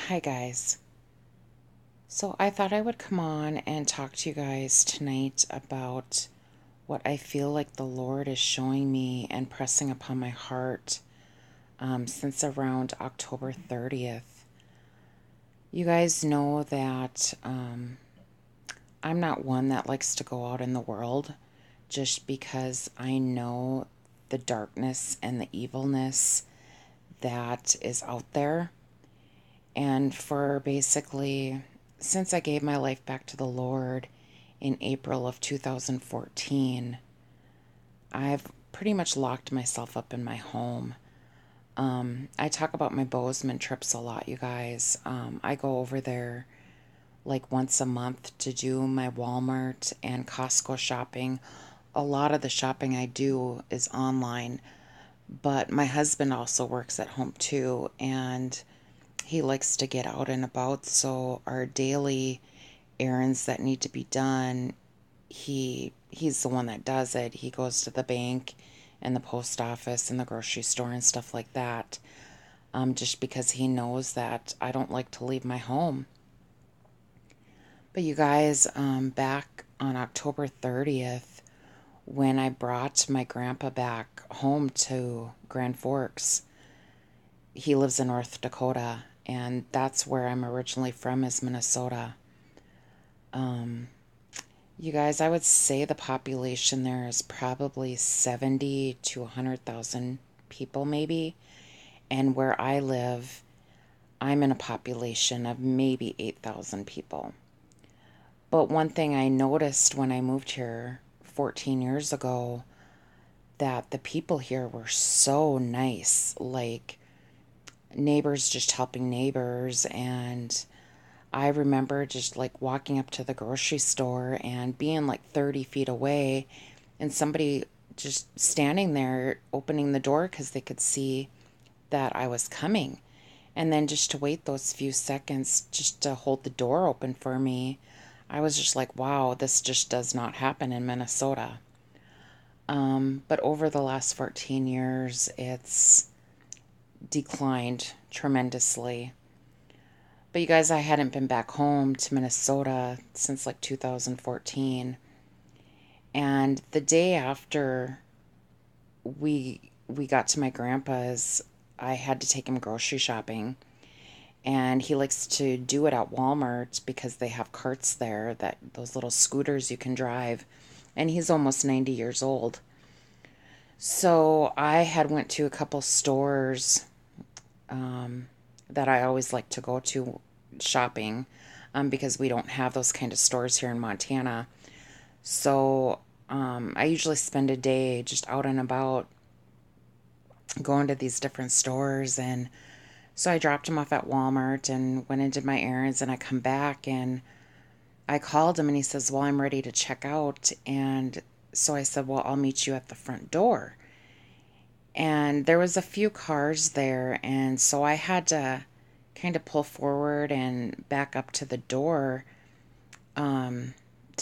Hi, guys. So, I thought I would come on and talk to you guys tonight about what I feel like the Lord is showing me and pressing upon my heart since around October 30th. You guys know that I'm not one that likes to go out in the world just because I know the darkness and the evilness that is out there. And for basically, since I gave my life back to the Lord in April of 2014, I've pretty much locked myself up in my home. I talk about my Bozeman trips a lot, you guys. I go over there like once a month to do my Walmart and Costco shopping. A lot of the shopping I do is online, but my husband also works at home too, and he likes to get out and about, so our daily errands that need to be done, he's the one that does it. He goes to the bank and the post office and the grocery store and stuff like that. Just because he knows that I don't like to leave my home. But you guys, back on October 30th, when I brought my grandpa back home to Grand Forks, he lives in North Dakota, and that's where I'm originally from, is Minnesota. Um, you guys, I would say the population there is probably 70 to 100,000 people, maybe. And where I live, I'm in a population of maybe 8,000 people. But one thing I noticed when I moved here 14 years ago, that the people here were so nice, like neighbors just helping neighbors. And I remember just like walking up to the grocery store and being like 30 feet away, and somebody just standing there opening the door because they could see that I was coming. And then just to wait those few seconds just to hold the door open for me, I was just like, wow, this just does not happen in Minnesota. But over the last 14 years, it's declined tremendously. But you guys, I hadn't been back home to Minnesota since like 2014. And the day after we got to my grandpa's, I had to take him grocery shopping. And he likes to do it at Walmart because they have carts there, that those little scooters you can drive. And he's almost 90 years old. So I had went to a couple stores that I always like to go to shopping, because we don't have those kind of stores here in Montana. So I usually spend a day just out and about going to these different stores. And so I dropped him off at Walmart and went and did my errands. And I come back and I called him and he says, well, I'm ready to check out. And so I said, well, I'll meet you at the front door. And there was a few cars there, and so I had to kind of pull forward and back up to the door to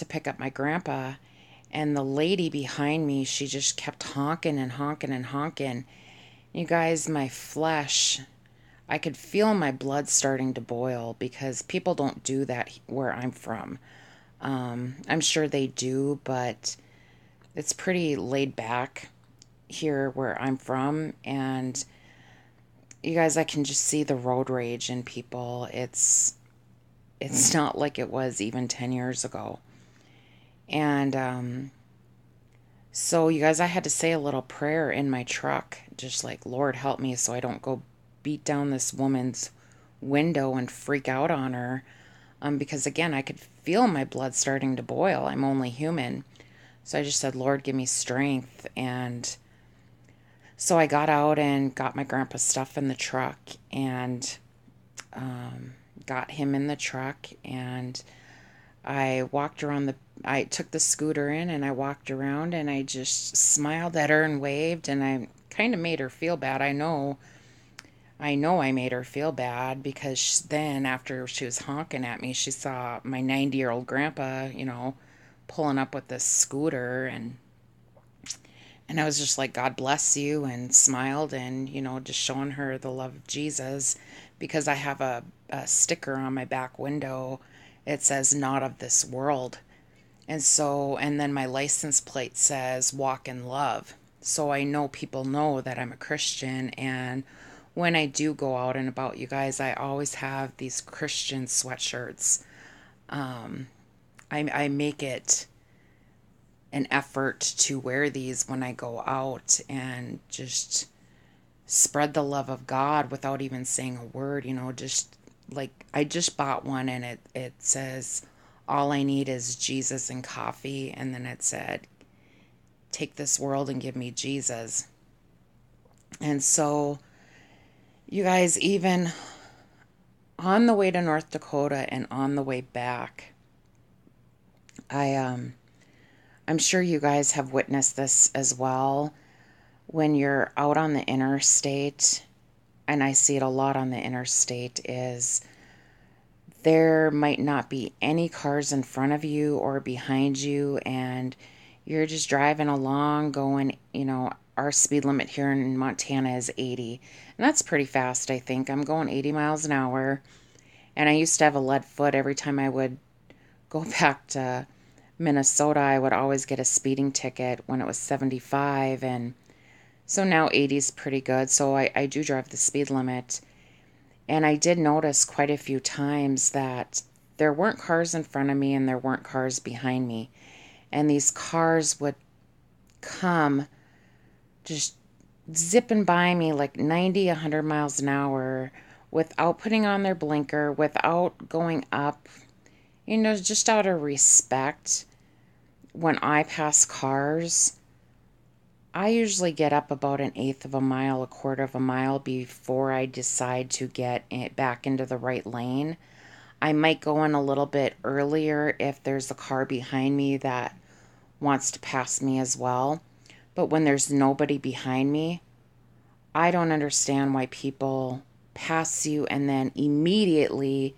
pick up my grandpa. And the lady behind me, she just kept honking and honking and honking. You guys, my flesh, I could feel my blood starting to boil because people don't do that where I'm from. I'm sure they do, but it's pretty laid back here where I'm from. And you guys, I can just see the road rage in people. It's not like it was even 10 years ago. And so you guys, I had to say a little prayer in my truck, just like, Lord, help me so I don't go beat down this woman's window and freak out on her. Because again, I could feel my blood starting to boil. I'm only human. So I just said, Lord, give me strength. And so I got out and got my grandpa's stuff in the truck, and got him in the truck. And I took the scooter in and I walked around and I just smiled at her and waved, and I kind of made her feel bad. I know I made her feel bad because then after she was honking at me, she saw my 90-year-old grandpa, pulling up with this scooter. And And I was just like, God bless you, and smiled, and, just showing her the love of Jesus, because I have a sticker on my back window. It says, not of this world. And then my license plate says, walk in love. So I know people know that I'm a Christian. And when I do go out and about, you guys, I always have these Christian sweatshirts. I make it an effort to wear these when I go out and just spread the love of God without even saying a word, just like I just bought one, and it says, all I need is Jesus and coffee. And then it said, take this world and give me Jesus. And so, you guys, even on the way to North Dakota and on the way back, I I'm sure you guys have witnessed this as well. When you're out on the interstate, and I see it a lot on the interstate, is there might not be any cars in front of you or behind you, and you're just driving along going, our speed limit here in Montana is 80. And that's pretty fast, I think. I'm going 80 miles an hour. And I used to have a lead foot. Every time I would go back to Minnesota, I would always get a speeding ticket when it was 75. And so now 80 is pretty good. So I do drive the speed limit. And I did notice quite a few times that there weren't cars in front of me and there weren't cars behind me. And these cars would come just zipping by me like 90, 100 miles an hour without putting on their blinker, without going up, just out of respect. When I pass cars, I usually get up about an eighth of a mile, a quarter of a mile before I decide to get it back into the right lane. I might go in a little bit earlier if there's a car behind me that wants to pass me as well. But when there's nobody behind me, I don't understand why people pass you and then immediately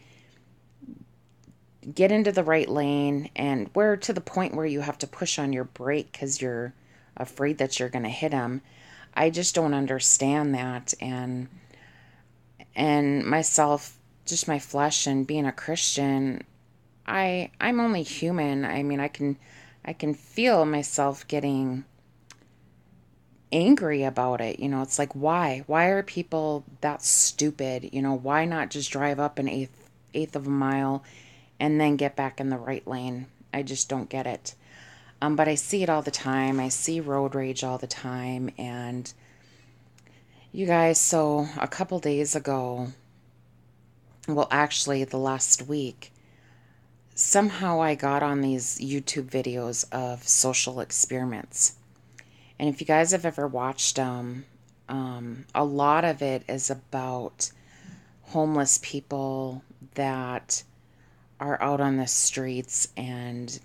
get into the right lane, and where to the point where you have to push on your brake because you're afraid that you're going to hit them. I just don't understand that. And myself, just my flesh, and being a Christian, I'm only human. I mean, I can feel myself getting angry about it. It's like, why are people that stupid? Why not just drive up an eighth of a mile and then get back in the right lane? I just don't get it. But I see it all the time. I see road rage all the time. And you guys, so a couple days ago, well, actually the last week, somehow I got on these YouTube videos of social experiments. And if you guys have ever watched them, a lot of it is about homeless people that are out on the streets, and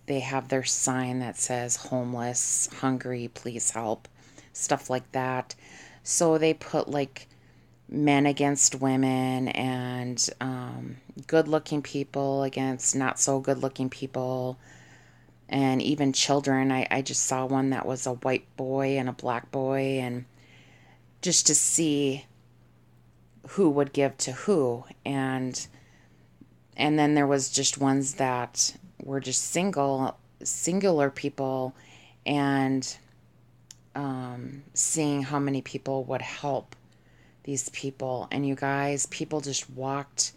they have their sign that says homeless, hungry, please help, stuff like that. So they put like men against women, and good looking people against not so good looking people, and even children. I just saw one that was a white boy and a black boy, and just to see who would give to who. And then there was just ones that were just singular people, and seeing how many people would help these people. And you guys, people just walked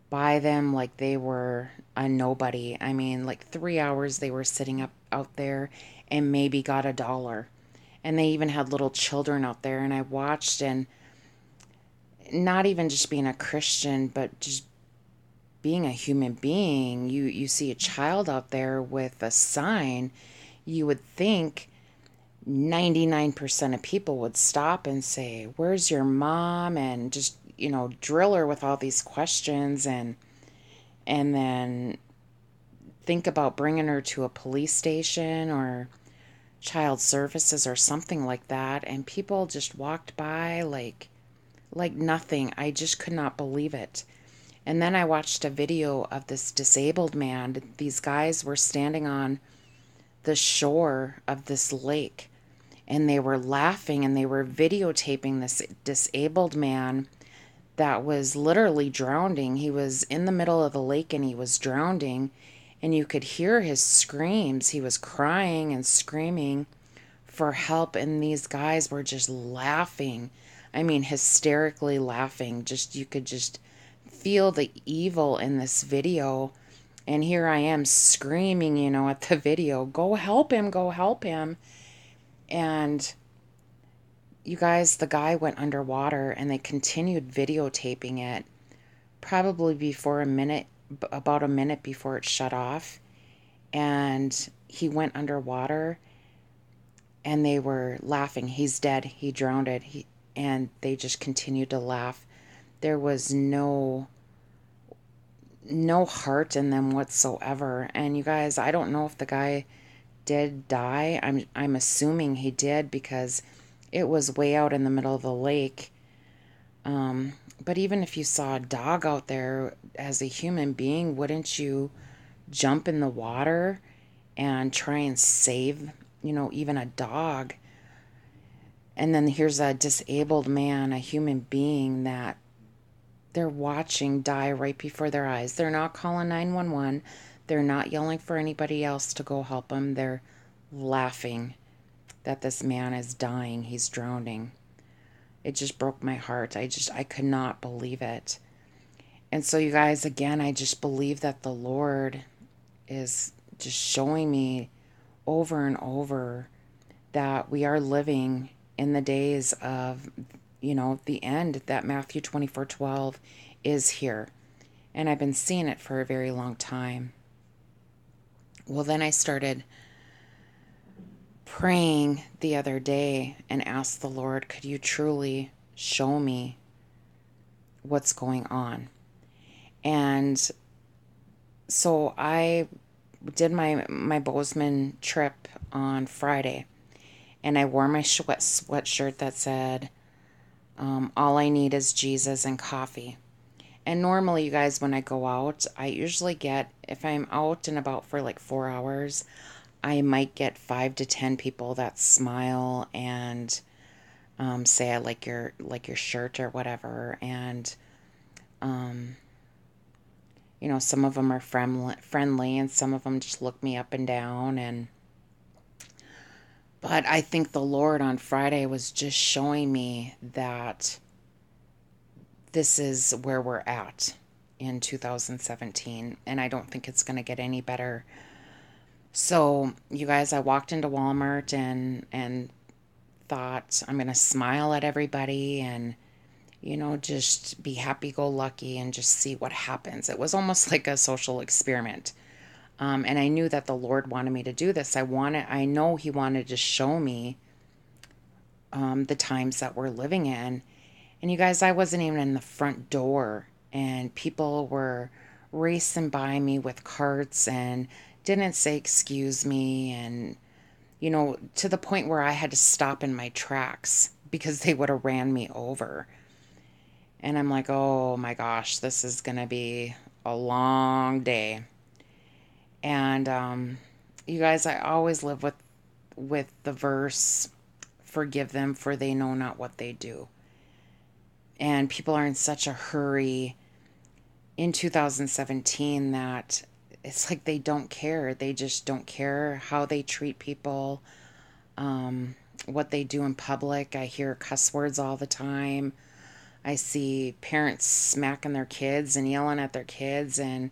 by them like they were a nobody. I mean, like 3 hours they were sitting up out there and maybe got $1. And they even had little children out there. And I watched, and not even just being a Christian, but just being a human being, you see a child out there with a sign, you would think 99% of people would stop and say, where's your mom? And just, drill her with all these questions, and then think about bringing her to a police station or child services or something like that. And people just walked by like nothing. I just could not believe it. And then I watched a video of this disabled man. These guys were standing on the shore of this lake, and they were laughing and they were videotaping this disabled man that was literally drowning. He was in the middle of the lake and he was drowning, and you could hear his screams. He was crying and screaming for help, and these guys were just laughing. I mean, hysterically laughing. Just you could just feel the evil in this video. And here I am screaming, at the video, go help him, go help him. And you guys, the guy went underwater and they continued videotaping it probably about a minute before it shut off. And he went underwater and they were laughing. He's dead. He drowned. And they just continued to laugh. There was no heart in them whatsoever. And you guys, I don't know if the guy did die. I'm assuming he did because it was way out in the middle of the lake. But even if you saw a dog out there as a human being, wouldn't you jump in the water and try and save, even a dog? And then here's a disabled man, a human being that they're watching die right before their eyes. They're not calling 911. They're not yelling for anybody else to go help them. They're laughing that this man is dying. He's drowning. It just broke my heart. I could not believe it. And so, you guys, again, I just believe that the Lord is just showing me over and over that we are living in the days of, the end, that Matthew 24:12 is here. And I've been seeing it for a very long time. Well, then I started praying the other day and asked the Lord, could you truly show me what's going on? And so I did my Bozeman trip on Friday, and I wore my sweatshirt that said, all I need is Jesus and coffee. And normally, you guys, when I go out, I usually get, if I'm out and about for like 4 hours, I might get 5 to 10 people that smile and say I like your shirt or whatever. And some of them are friendly, and some of them just look me up and down. But I think the Lord on Friday was just showing me that this is where we're at in 2017, and I don't think it's going to get any better. So, you guys, I walked into Walmart and thought I'm going to smile at everybody and, just be happy-go-lucky and just see what happens. It was almost like a social experiment. And I knew that the Lord wanted me to do this. I know He wanted to show me the times that we're living in. And you guys, I wasn't even in the front door, and people were racing by me with carts and didn't say excuse me, and to the point where I had to stop in my tracks because they would have ran me over. And I'm like, oh my gosh, this is gonna be a long day. And you guys, I always live with the verse, forgive them for they know not what they do. And people are in such a hurry in 2017 that it's like they don't care. They just don't care how they treat people, what they do in public. I hear cuss words all the time. I see parents smacking their kids and yelling at their kids. And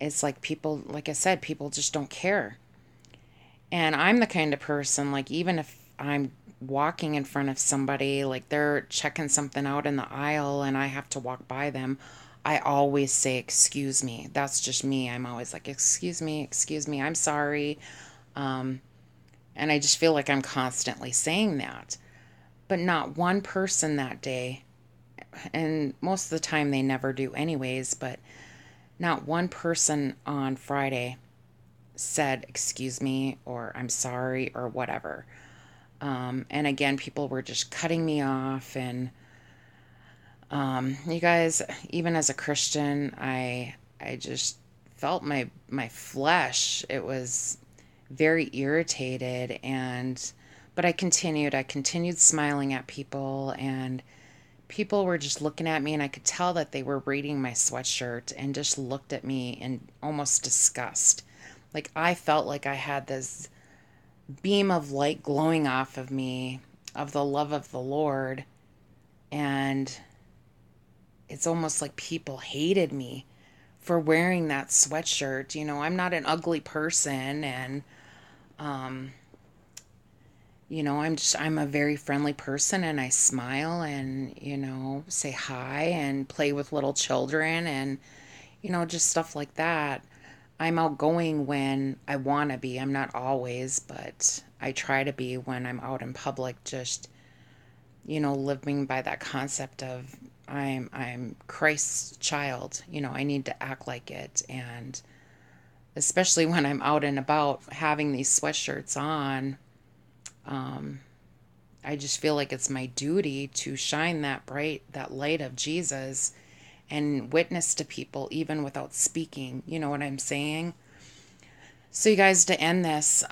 it's like people, like I said, people just don't care. And I'm the kind of person, like, even if I'm walking in front of somebody, like they're checking something out in the aisle and I have to walk by them, I always say, excuse me. That's just me. I'm always like, excuse me, I'm sorry. And I just feel like I'm constantly saying that. But not one person that day, and most of the time they never do anyways, but not one person on Friday said, excuse me, or I'm sorry, or whatever. And again, people were just cutting me off. And you guys, even as a Christian, I just felt my flesh. It was very irritated. But I continued smiling at people, and people were just looking at me, and I could tell that they were reading my sweatshirt and just looked at me in almost disgust. Like I felt like I had this beam of light glowing off of me of the love of the Lord, and it's almost like people hated me for wearing that sweatshirt. I'm not an ugly person, and um I'm a very friendly person, and I smile and, say hi and play with little children and, just stuff like that. I'm outgoing when I want to be. I'm not always, but I try to be when I'm out in public, just, living by that concept of I'm Christ's child. I need to act like it, and especially when I'm out and about having these sweatshirts on, um, I just feel like it's my duty to shine that light of Jesus and witness to people even without speaking. You know what I'm saying? So, you guys, to end this,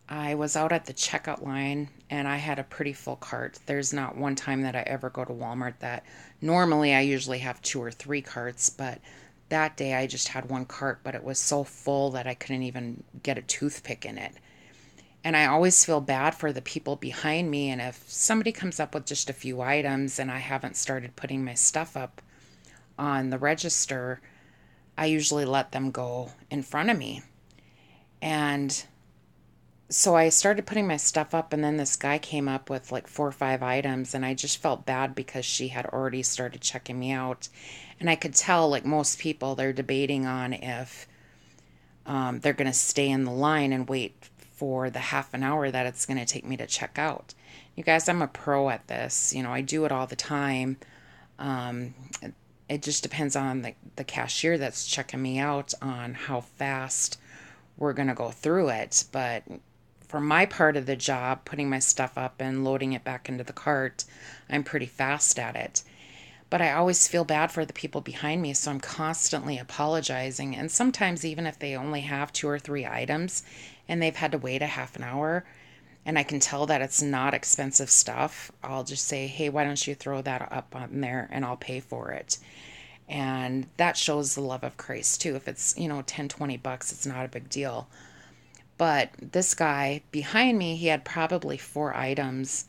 I was out at the checkout line and I had a pretty full cart. There's not one time that I ever go to Walmart that normally I usually have 2 or 3 carts, but that day I just had one cart, but it was so full that I couldn't even get a toothpick in it. And I always feel bad for the people behind me. And if somebody comes up with just a few items and I haven't started putting my stuff up on the register, I usually let them go in front of me. And so I started putting my stuff up, and then this guy came up with like 4 or 5 items, and I just felt bad because she had already started checking me out. And I could tell, like most people, they're debating on if they're going to stay in the line and wait for the half an hour that it's going to take me to check out. You guys, I'm a pro at this. I do it all the time. Um, it just depends on the cashier that's checking me out on how fast we're going to go through it. But for my part of the job, putting my stuff up and loading it back into the cart, I'm pretty fast at it. But I always feel bad for the people behind me, so I'm constantly apologizing. And sometimes, even if they only have 2 or 3 items and they've had to wait a half an hour, and I can tell that it's not expensive stuff, I'll just say, hey, why don't you throw that up on there and I'll pay for it. And that shows the love of Christ too. If it's, 10, $20, it's not a big deal. But this guy behind me, he had probably 4 items,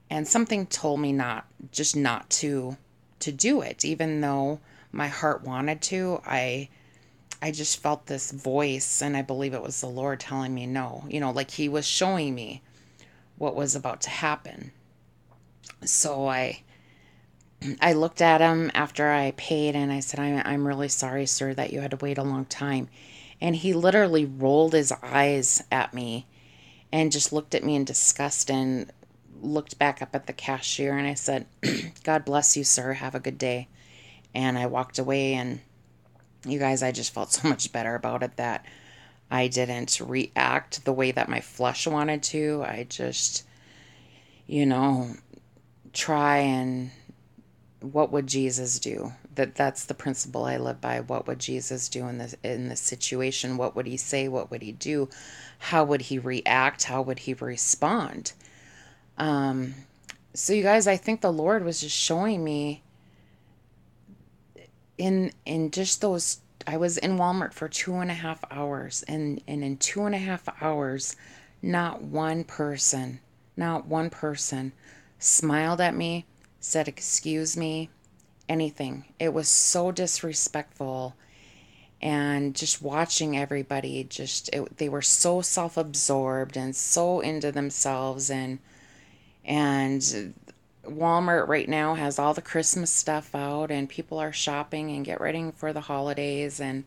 and something told me not to do it, even though my heart wanted to. I just felt this voice, and I believe it was the Lord telling me no, like he was showing me what was about to happen. So I looked at him after I paid, and I said, I'm really sorry, sir, that you had to wait a long time. And he literally rolled his eyes at me and just looked at me in disgust and looked back up at the cashier. And I said, God bless you, sir. Have a good day. And I walked away, and you guys, I just felt so much better about it that I didn't react the way that my flesh wanted to. I just, you know, try and what would Jesus do? That's the principle I live by. What would Jesus do in this situation? What would he say? What would he do? How would he react? How would he respond? Um, so you guys, I think the Lord was just showing me in just those. I was in Walmart for 2.5 hours, and in 2.5 hours, not one person smiled at me, said excuse me, anything. It was so disrespectful. And just watching everybody, they were so self-absorbed and so into themselves. And Walmart right now has all the Christmas stuff out, and people are shopping and get ready for the holidays, and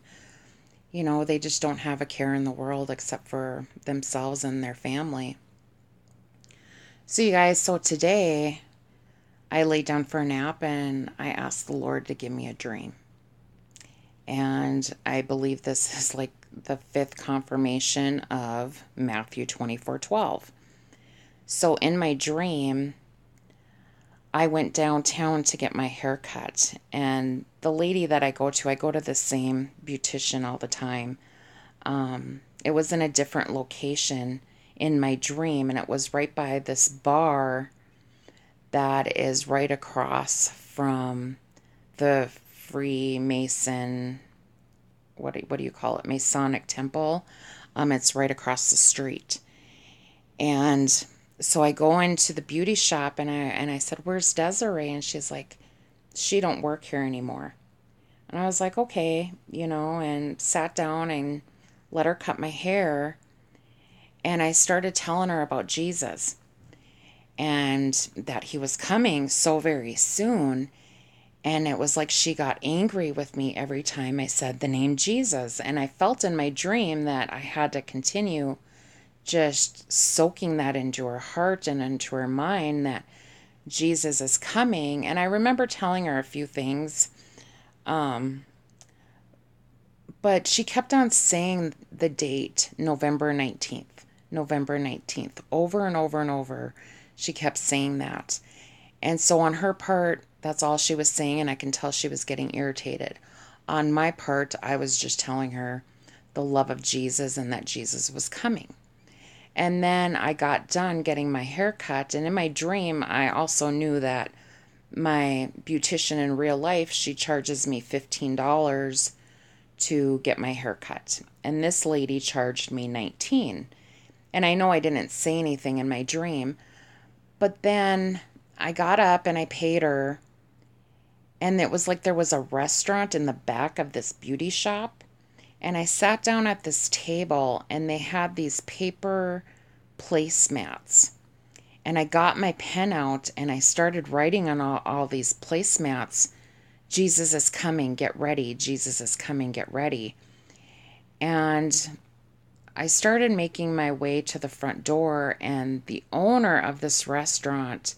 they just don't have a care in the world except for themselves and their family. So you guys, so today I laid down for a nap and I asked the Lord to give me a dream. And I believe this is like the fifth confirmation of Matthew 24:12. So in my dream, I went downtown to get my hair cut. And the lady that I go to the same beautician all the time. It was in a different location in my dream, and it was right by this bar that is right across from the Freemason, what do you call it? Masonic temple. It's right across the street. And so I go into the beauty shop and I said, "Where's Desiree?" And she's like, "She don't work here anymore." And I was like, "Okay," and sat down and let her cut my hair. And I started telling her about Jesus and that he was coming so very soon. And it was like she got angry with me every time I said the name Jesus. And I felt in my dream that I had to continue just soaking that into her heart and into her mind that Jesus is coming. And I remember telling her a few things, but she kept on saying the date, November 19th, November 19th, over and over and over. She kept saying that. And so on her part, that's all she was saying, and I can tell she was getting irritated. On my part, I was just telling her the love of Jesus and that Jesus was coming. And then I got done getting my hair cut, and in my dream, I also knew that my beautician in real life, she charges me $15 to get my hair cut. And this lady charged me $19. And I know I didn't say anything in my dream, but then I got up and I paid her, and it was like there was a restaurant in the back of this beauty shop. And I sat down at this table, and they had these paper placemats. And I got my pen out and I started writing on all these placemats, "Jesus is coming, get ready. Jesus is coming, get ready." And I started making my way to the front door, and the owner of this restaurant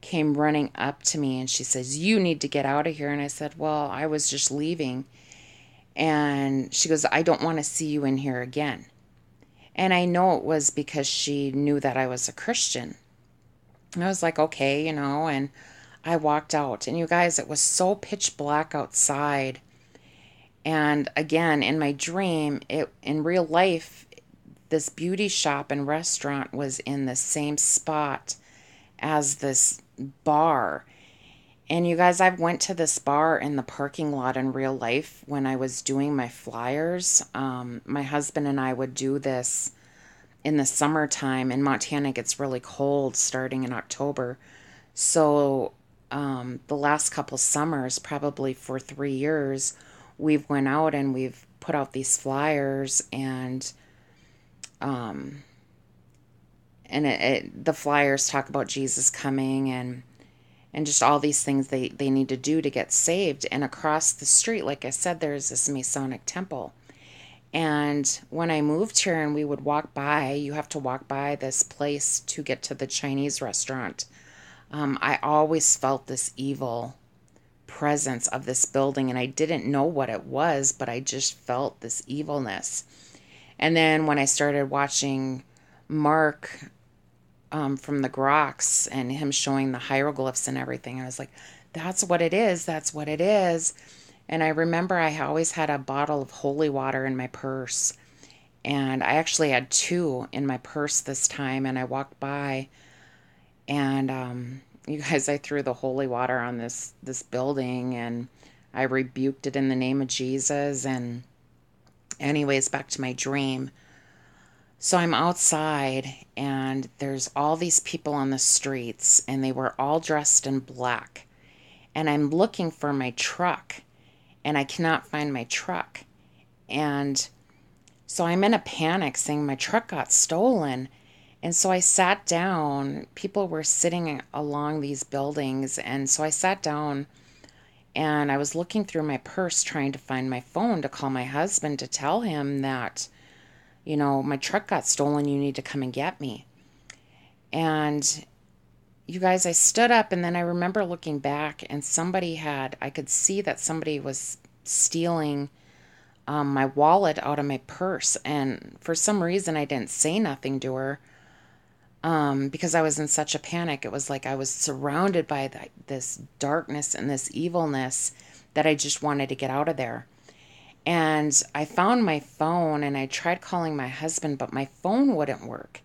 came running up to me and she says, "You need to get out of here." And I said, "Well, I was just leaving." And she goes, "I don't want to see you in here again." And I know it was because she knew that I was a Christian. And I was like, "Okay," and I walked out. And you guys, it was so pitch black outside. And again, in my dream, in real life, this beauty shop and restaurant was in the same spot as this bar. And you guys, I went to this bar in the parking lot in real life when I was doing my flyers. My husband and I would do this in the summertime. In Montana, it gets really cold starting in October. So the last couple summers, probably for 3 years, we've went out and we've put out these flyers, and the flyers talk about Jesus coming and just all these things they need to do to get saved. And across the street, like I said, there's this Masonic temple. And when I moved here and we would walk by, you have to walk by this place to get to the Chinese restaurant. I always felt this evil presence of this building, and I didn't know what it was, but I just felt this evilness. And then when I started watching Mark from the Groks and him showing the hieroglyphs and everything, I was like, "That's what it is. That's what it is." And I remember I always had a bottle of holy water in my purse. And I actually had two in my purse this time. And I walked by, and you guys, I threw the holy water on this building, and I rebuked it in the name of Jesus. And anyways, back to my dream. So I'm outside, and there's all these people on the streets, and they were all dressed in black. And I'm looking for my truck, and I cannot find my truck. And so I'm in a panic saying my truck got stolen. And so I sat down. People were sitting along these buildings. And so I sat down and I was looking through my purse trying to find my phone to call my husband to tell him that, my truck got stolen. You need to come and get me. And you guys, I stood up, and then I remember looking back, and I could see that somebody was stealing my wallet out of my purse. And for some reason, I didn't say nothing to her because I was in such a panic. It was like I was surrounded by this darkness and this evilness that I just wanted to get out of there. And I found my phone, and I tried calling my husband, but my phone wouldn't work.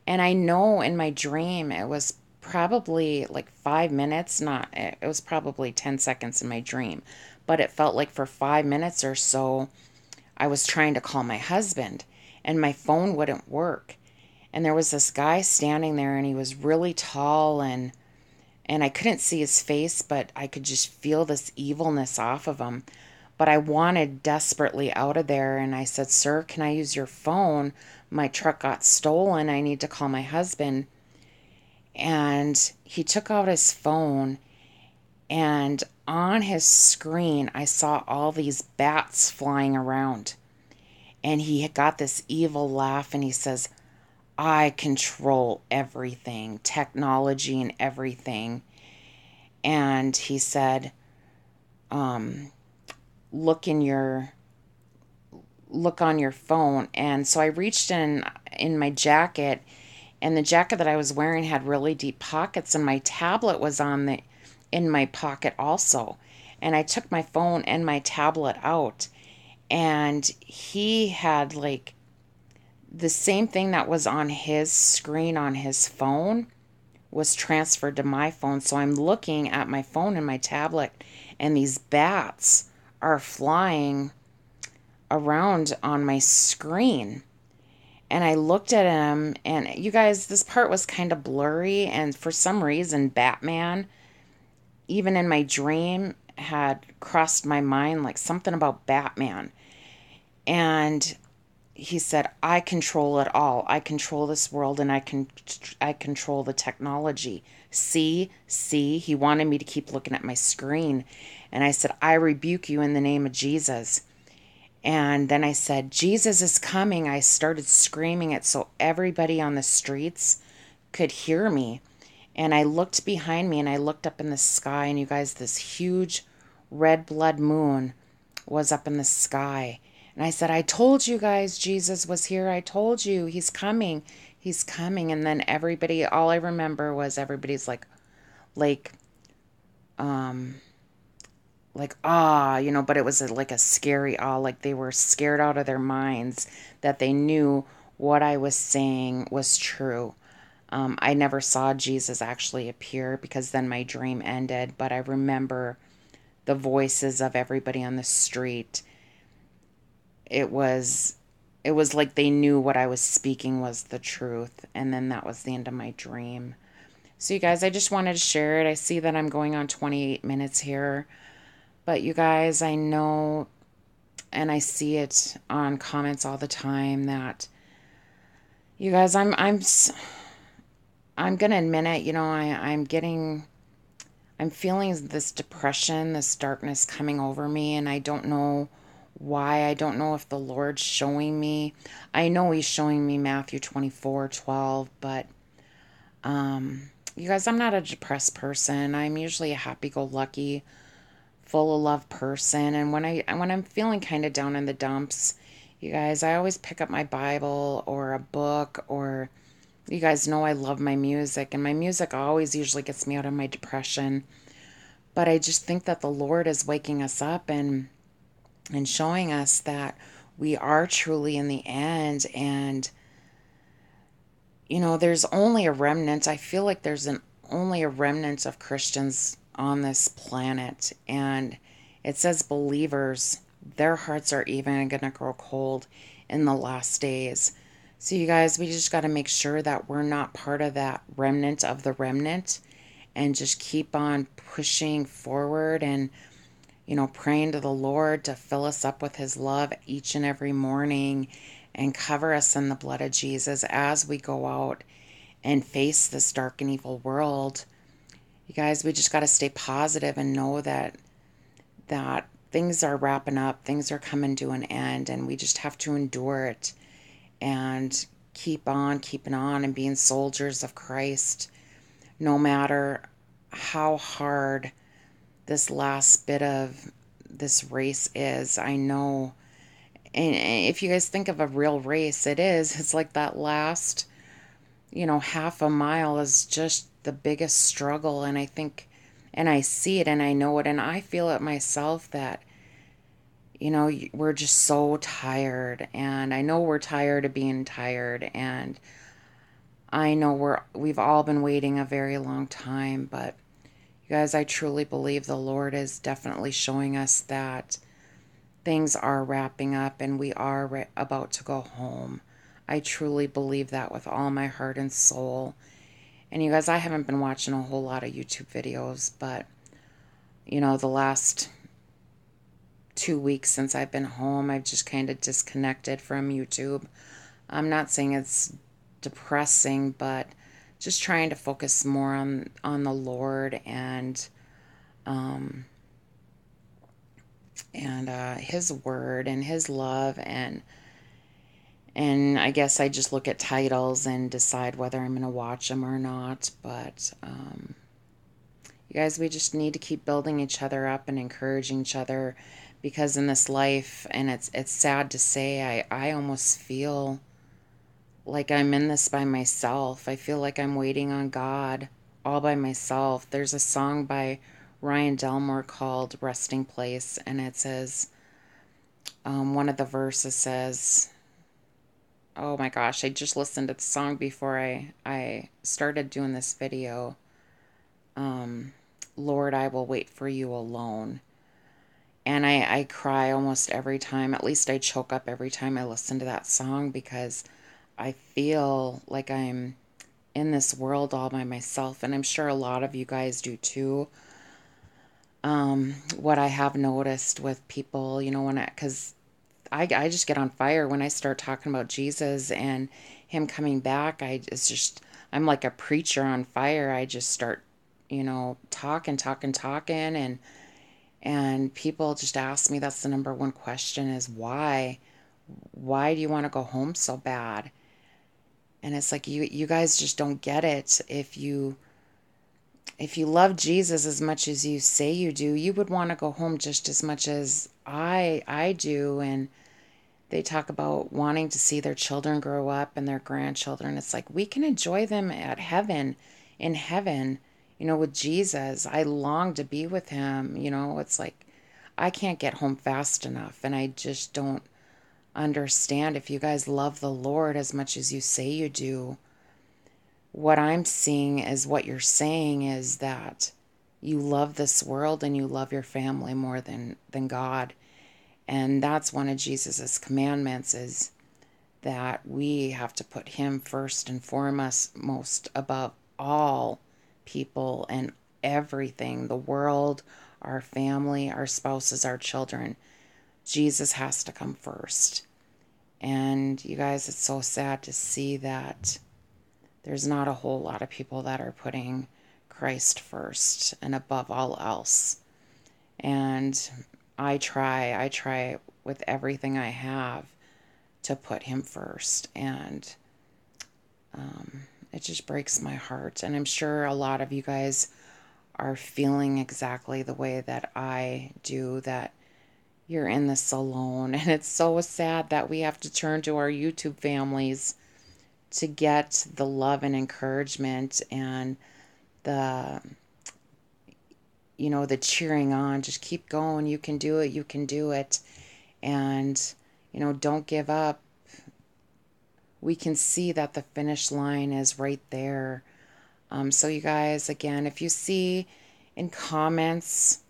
And I know in my dream it was probably like 5 minutes, not, it was probably 10 seconds in my dream, but it felt like for 5 minutes or so, I was trying to call my husband and my phone wouldn't work. And there was this guy standing there and he was really tall and I couldn't see his face, but I could just feel this evilness off of him. But I wanted desperately out of there. And I said, "Sir, can I use your phone? My truck got stolen. I need to call my husband." And he took out his phone, and on his screen, I saw all these bats flying around. And he had got this evil laugh, and he says, "I control everything, technology and everything." And he said, um, look in your look on your phone. And so I reached in my jacket, and the jacket that I was wearing had really deep pockets, and my tablet was on the in my pocket also. And I took my phone and my tablet out, and he had like the same thing that was on his screen on his phone was transferred to my phone. So I'm looking at my phone and my tablet, and these bats are flying around on my screen. And I looked at him, and you guys, this part was kind of blurry. And for some reason, Batman, even in my dream, had crossed my mind, like something about Batman. And he said, "I control it all. I control this world, and I control the technology. See, he wanted me to keep looking at my screen." And I said, "I rebuke you in the name of Jesus." And then I said, "Jesus is coming." I started screaming it so everybody on the streets could hear me. And I looked behind me and I looked up in the sky, and you guys, this huge red blood moon was up in the sky. And I said, "I told you guys Jesus was here. I told you he's coming. He's coming." And then everybody, all I remember was everybody's like, um, but it was like a scary like they were scared out of their minds that they knew what I was saying was true. I never saw Jesus actually appear because then my dream ended, but I remember the voices of everybody on the street. It was it was like they knew what I was speaking was the truth, and then that was the end of my dream. So you guys, I just wanted to share it. I see that I'm going on 28 minutes here, but you guys, I know and I see it on comments all the time that you guys, I'm gonna admit it, I'm feeling this depression, this darkness coming over me, and I don't know why. I don't know if the Lord's showing me. I know He's showing me Matthew 24:12, but you guys, I'm not a depressed person. I'm usually a happy-go-lucky, full of love person, and when I'm feeling kind of down in the dumps, you guys, I always pick up my Bible or a book, or you guys know I love my music, and my music always usually gets me out of my depression. But I just think that the Lord is waking us up and showing us that we are truly in the end. And there's only a remnant. I feel like there's only a remnant of Christians on this planet, and it says believers, their hearts are even going to grow cold in the last days. So you guys, we just got to make sure that we're not part of that remnant of the remnant, and just keep on pushing forward and praying to the Lord to fill us up with His love each and every morning, and cover us in the blood of Jesus as we go out and face this dark and evil world. You guys, we just got to stay positive and know that things are wrapping up, things are coming to an end, and we just have to endure it and keep on keeping on and being soldiers of Christ, no matter how hard this last bit of this race is. I know, and if you guys think of a real race, it's like that last half a mile is just the biggest struggle. And I think, and I see it, and I know it, and I feel it myself that we're just so tired, and I know we're tired of being tired. And I know we've all been waiting a very long time, but you guys, I truly believe the Lord is definitely showing us that things are wrapping up and we are about to go home. I truly believe that with all my heart and soul. And you guys, I haven't been watching a whole lot of YouTube videos, but the last 2 weeks since I've been home, I've just kind of disconnected from YouTube. I'm not saying it's depressing, but just trying to focus more on the Lord um, and His Word and His love and I guess I just look at titles and decide whether I'm going to watch them or not. But you guys, we just need to keep building each other up and encouraging each other, because in this life, and it's sad to say, I almost feel like I'm in this by myself. I feel like I'm waiting on God all by myself. There's a song by Ryan Delmore called Resting Place, and it says, one of the verses says, oh my gosh, I just listened to the song before I started doing this video. Um, Lord, I will wait for you alone. And I cry almost every time, at least I choke up every time I listen to that song, because I feel like I'm in this world all by myself. And I'm sure a lot of you guys do too. What I have noticed with people, because I just get on fire when I start talking about Jesus and him coming back. I'm like a preacher on fire. I just start, talking, and people just ask me, that's the number one question, is why? Why do you want to go home so bad? And it's like you guys just don't get it. If you love Jesus as much as you say you do, you would want to go home just as much as I do. And they talk about wanting to see their children grow up and their grandchildren. It's like we can enjoy them in heaven, with Jesus. I long to be with him. It's like I can't get home fast enough. And I just don't understand, if you guys love the Lord as much as you say you do, what I'm seeing is what you're saying is that you love this world and you love your family more than God. And that's one of Jesus's commandments, is that we have to put him first and foremost, most above all people and everything, the world, our family, our spouses, our children. Jesus has to come first. And you guys, it's so sad to see that there's not a whole lot of people that are putting Christ first and above all else. And I try with everything I have to put him first. And it just breaks my heart. And I'm sure a lot of you guys are feeling exactly the way that I do, that you're in this alone. And it's so sad that we have to turn to our YouTube families to get the love and encouragement and the the cheering on. Just keep going, you can do it, you can do it. And don't give up. We can see that the finish line is right there. So you guys, again, if you see in comments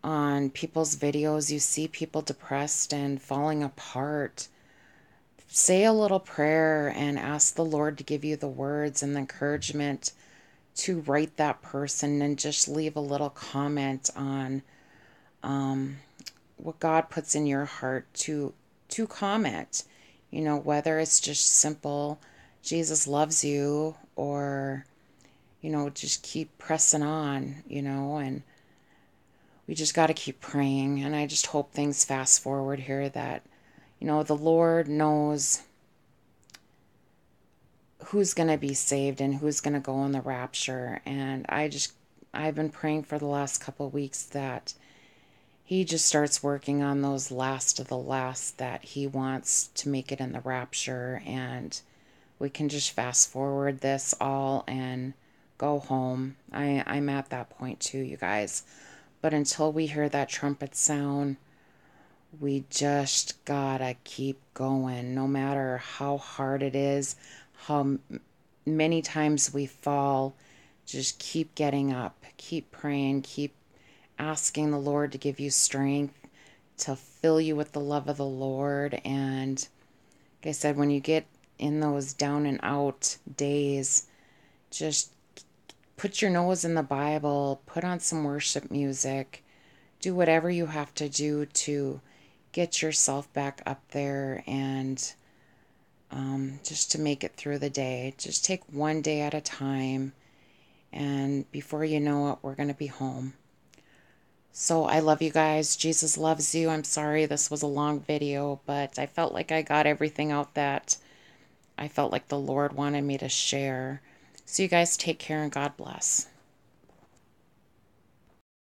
on people's videos, you see people depressed and falling apart, say a little prayer and ask the Lord to give you the words and the encouragement to write that person, and just leave a little comment on what God puts in your heart to comment. Whether it's just simple, Jesus loves you, or just keep pressing on, and we just got to keep praying. And I just hope things fast forward here, that the Lord knows who's going to be saved and who's going to go in the rapture. And I've been praying for the last couple of weeks that he just starts working on those last of the last, that he wants to make it in the rapture, and we can just fast forward this all and go home. I'm at that point too, you guys. But until we hear that trumpet sound, we just gotta keep going, no matter how hard it is, how many times we fall, just keep getting up, keep praying, keep asking the Lord to give you strength, to fill you with the love of the Lord. And like I said, when you get in those down and out days, just put your nose in the Bible, put on some worship music, do whatever you have to do to get yourself back up there and just to make it through the day. Just take one day at a time, and before you know it, we're going to be home. So I love you guys. Jesus loves you. I'm sorry this was a long video, but I felt like I got everything out that I felt like the Lord wanted me to share. So you guys take care and God bless.